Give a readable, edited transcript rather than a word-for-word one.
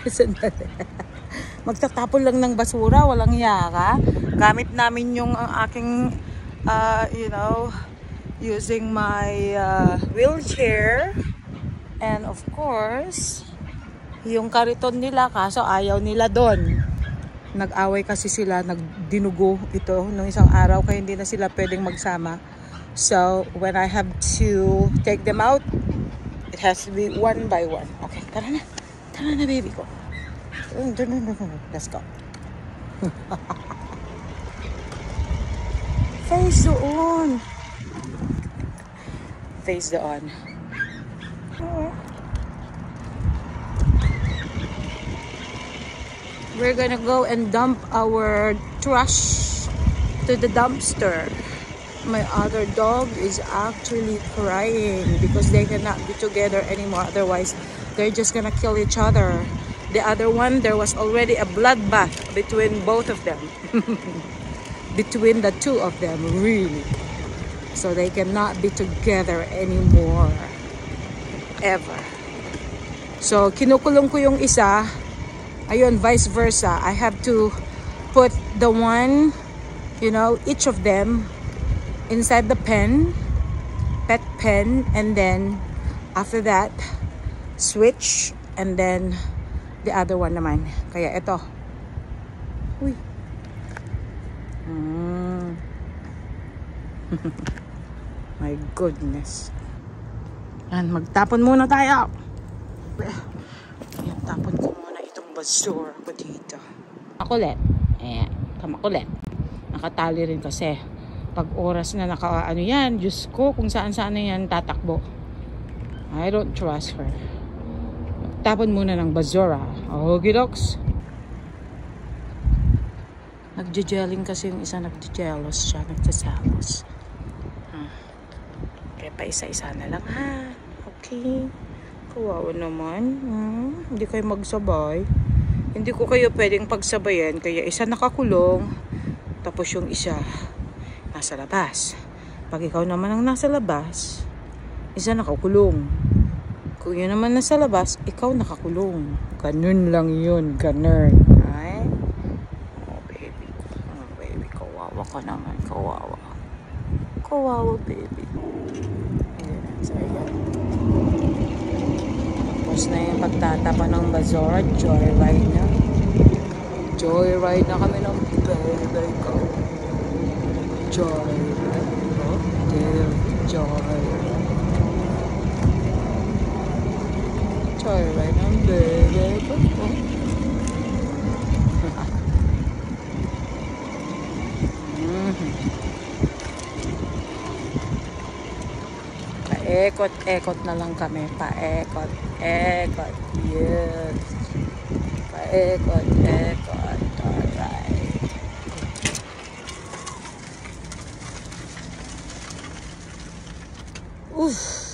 Sandali. Magtatapon lang ng basura, walang yaka. Gamit namin yung aking, you know, using my wheelchair. And of course, yung kariton nila, kaso ayaw nila doon. Nag-away kasi sila, nagdinugo ito nung isang araw, kaya hindi na sila pwedeng magsama. So, when I have to take them out, it has to be one by one. Okay, tara na. Tara na, baby ko. Let's go. Face doon. Face doon. We're gonna go and dump our trash to the dumpster. My other dog is actually crying because they cannot be together anymore. Otherwise, they're just gonna kill each other. The other one, there was already a bloodbath between both of them. Between the two of them, really. So they cannot be together anymore. Ever. So, kinukulong ko yung isa. Ayun, vice versa. I have to put the one, you know, each of them inside the pen, pet pen, and then after that, switch, and then the other one naman. Kaya ito. Uy. My goodness. Yan, magtapon muna tayo. Yan, tapon ko muna itong basura ko dito. Makulit. Ayan, kamakulit. Nakatali rin kasi. Pag oras na ano yan, Diyos ko, kung saan-saan na yan tatakbo. I don't trust her. Tapon muna ng basura. Okay, docs. Nagjejeling kasi yung isa, nagjejelos siya, nagsasalos. Kaya pa isa-isa na lang, ha? Okay. Kawawa naman. Hindi kayo magsabay. Hindi ko kayo pwedeng pagsabayan, kaya isa nakakulong, tapos yung isa nasa labas. Pag ikaw naman ang nasa labas, isa nakakulong. Kung yun naman nasa labas, ikaw nakakulong. Ganun lang yun. Ganun. Ay? Oh, baby. Oh, baby. Kawawa ka naman. Kawawa. Kawawa, baby. Ayan. So, ayan. Tapos na yung pagtatapa ng basura. Joyride na. Joyride na kami ng baby ko. Joyride. Oh, dear. Joyride. Joyride ng baby ko. Paekot-ekot na lang kami. Paekot-ekot. Yes. Paekot-ekot. Alright. Oof.